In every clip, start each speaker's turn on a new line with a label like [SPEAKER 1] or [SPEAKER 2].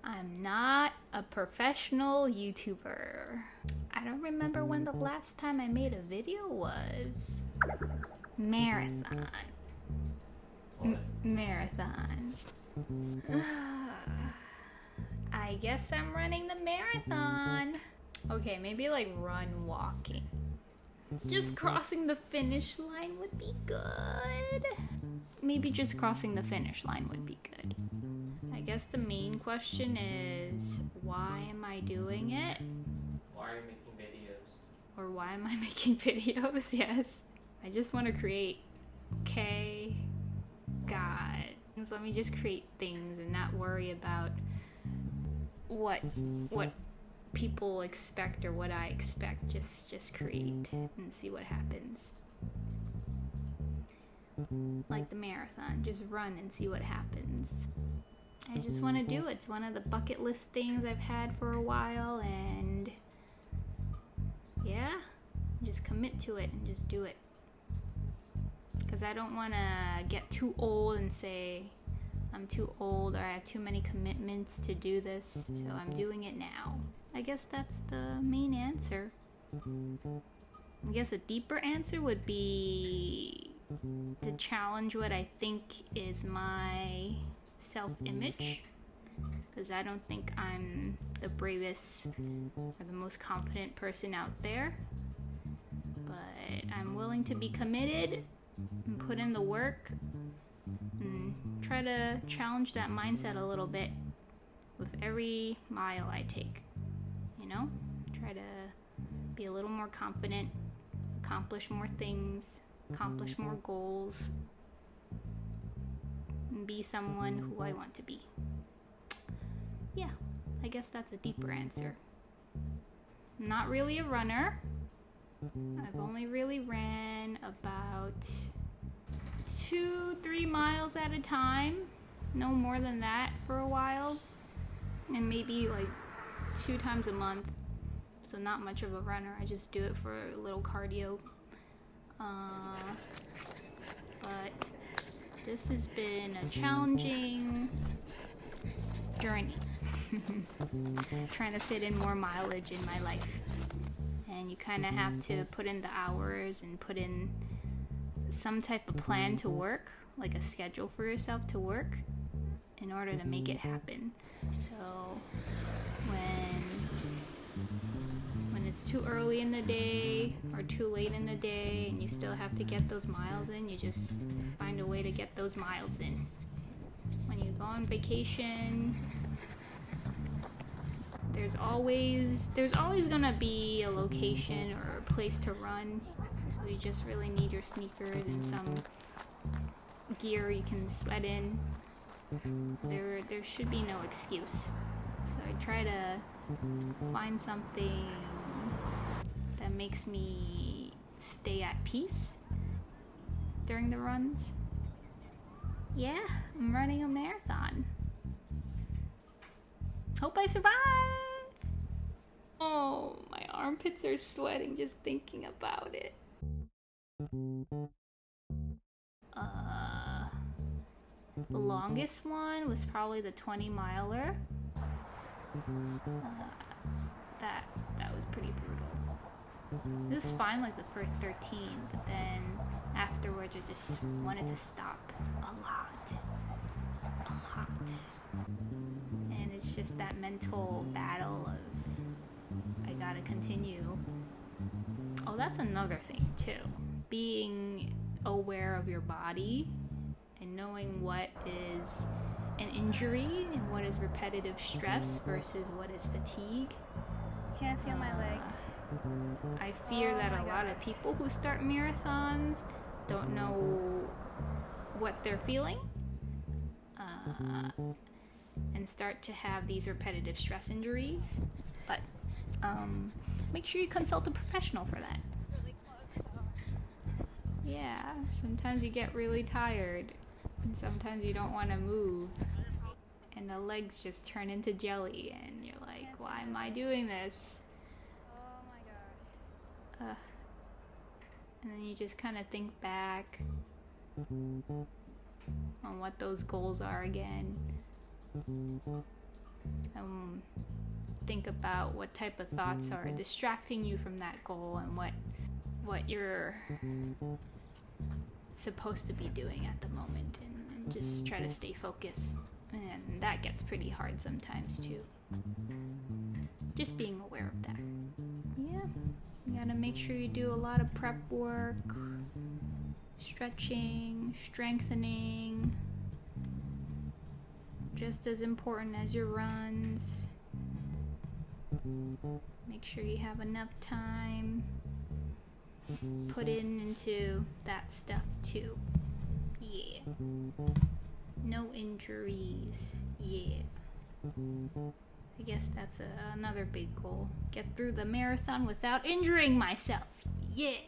[SPEAKER 1] I'm not a professional YouTuber. I don't remember when the last time I made a video was. Marathon. Marathon. I guess I'm running the marathon. Okay, maybe like run walking. Just crossing the finish line would be good. Maybe just crossing the finish line would be good. I guess the main question is, why am I doing it?
[SPEAKER 2] Why are you making videos?
[SPEAKER 1] Or why am I making videos? Yes. I just want to create. Okay. God. So let me just create things and not worry about what people expect or what I expect. Just create and see what happens. Like the marathon, just run and see what happens. I just want to do it. It's one of the bucket list things I've had for a while, and yeah, just commit to it and just do it. Because I don't want to get too old and say I'm too old or I have too many commitments to do this, so I'm doing it now. I guess that's the main answer. I guess a deeper answer would be to challenge what I think is my self-image, because I don't think I'm the bravest or the most confident person out there, but I'm willing to be committed and put in the work and try to challenge that mindset a little bit with every mile I take, you know? Try to be a little more confident, accomplish more things, accomplish more goals, and be someone who I want to be. Yeah, I guess that's a deeper answer. I'm not really a runner. I've only really ran about 2-3 miles at a time, no more than that for a while, and maybe like 2 times a month, so not much of a runner. I just do it for a little cardio. But this has been a challenging journey. Trying to fit in more mileage in my life, and you kind of have to put in the hours and put in some type of plan to work, like a schedule for yourself to work in order to make it happen. So when it's too early in the day or too late in the day and you still have to get those miles in, you just find a way to get those miles in. When you go on vacation, there's always gonna be a location or a place to run, so you just really need your sneakers and some gear you can sweat in. There should be no excuse. So I try to find something that makes me stay at peace during the runs. Yeah, I'm running a marathon. Hope I survive! Oh, my armpits are sweating just thinking about it. The longest one was probably the 20-miler. That was pretty brutal. It was fine like the first 13, but then afterwards I just wanted to stop a lot. And it's just that mental battle of I gotta continue. Oh, that's another thing too. Being aware of your body and knowing what is an injury and what is repetitive stress versus what is fatigue.
[SPEAKER 3] Can't feel my legs.
[SPEAKER 1] I fear that a lot of people who start marathons don't know what they're feeling and start to have these repetitive stress injuries. But make sure you consult a professional for that. Yeah, sometimes you get really tired and sometimes you don't want to move and the legs just turn into jelly and you're like, why am I doing this?
[SPEAKER 3] Oh my gosh.
[SPEAKER 1] And then you just kind of think back on what those goals are again. Think about what type of thoughts are distracting you from that goal and what you're supposed to be doing at the moment, and just try to stay focused. And that gets pretty hard sometimes too. Just being aware of that. Yeah, you gotta make sure you do a lot of prep work, stretching, strengthening, just as important as your runs. Make sure you have enough time put into that stuff too. Yeah. No injuries. Yeah. I guess that's another big goal. Get through the marathon without injuring myself. Yeah.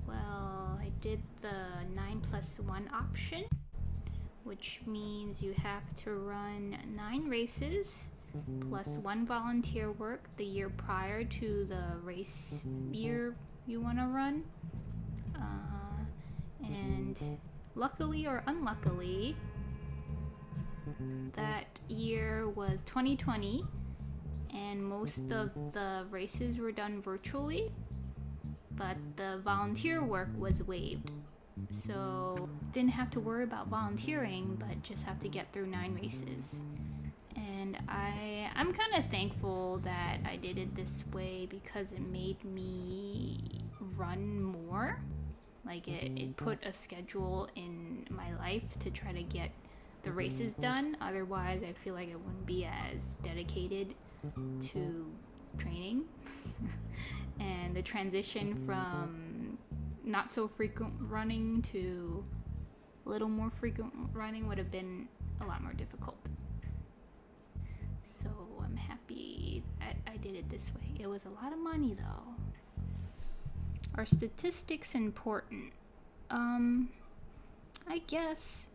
[SPEAKER 1] Well, I did the 9+1 option, which means you have to run 9 races plus 1 volunteer work the year prior to the race year you want to run. And luckily or unluckily, that year was 2020, and most of the races were done virtually, but the volunteer work was waived. So didn't have to worry about volunteering, but just have to get through 9 races. And I'm kind of thankful that I did it this way, because it made me run more. Like it put a schedule in my life to try to get the races done. Otherwise, I feel like I wouldn't be as dedicated to training. And the transition from not so frequent running to a little more frequent running would have been a lot more difficult. So I'm happy I did it this way. It was a lot of money though. Are statistics important? I guess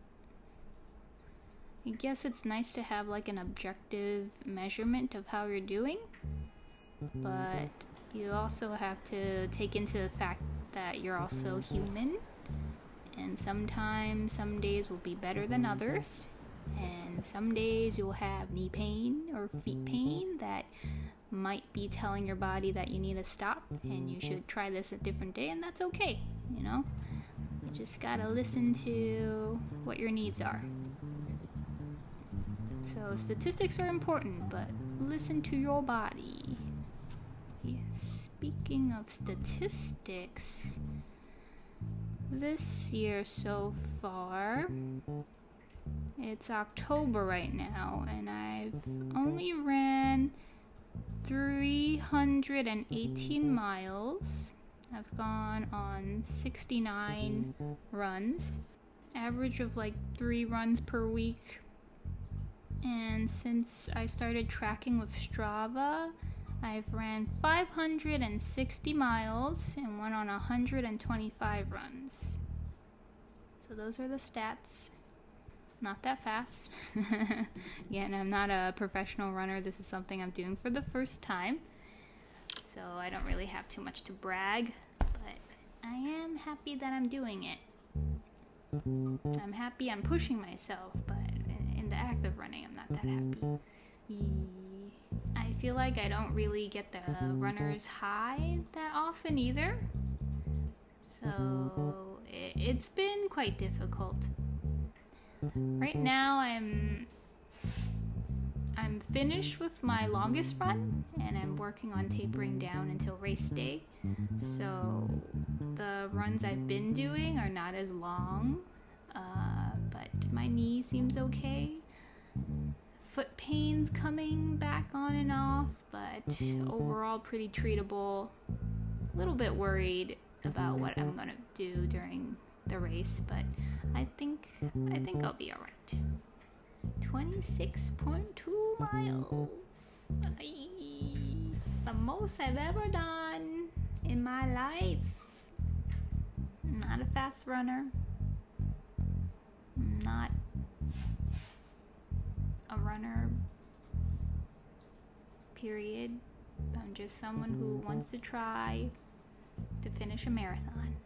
[SPEAKER 1] it's nice to have like an objective measurement of how you're doing, but you also have to take into the fact that you're also human, and sometimes some days will be better than others, and some days you'll have knee pain or feet pain that might be telling your body that you need to stop and you should try this a different day, and that's okay, you know? You just gotta listen to what your needs are. So statistics are important, but listen to your body. Yes, speaking of statistics, this year so far, it's October right now, and I've only ran 318 miles. I've gone on 69 runs, average of like 3 runs per week. And since I started tracking with Strava, I've ran 560 miles and went on 125 runs. So those are the stats. Not that fast. Again, I'm not a professional runner. This is something I'm doing for the first time. So I don't really have too much to brag, but I am happy that I'm doing it. I'm happy I'm pushing myself, but in the act of running, I'm not that happy. I feel like I don't really get the runner's high that often either. So it's been quite difficult. Right now I'm finished with my longest run, and I'm working on tapering down until race day. So the runs I've been doing are not as long, but my knee seems okay. Foot pains coming back on and off, but overall pretty treatable. A little bit worried about what I'm gonna do during the race, but I think I'll be alright. 26.2 miles. The most I've ever done in my life. I'm not a fast runner. I'm not a runner, period. I'm just someone who wants to try to finish a marathon.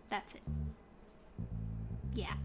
[SPEAKER 1] That's it. Yeah.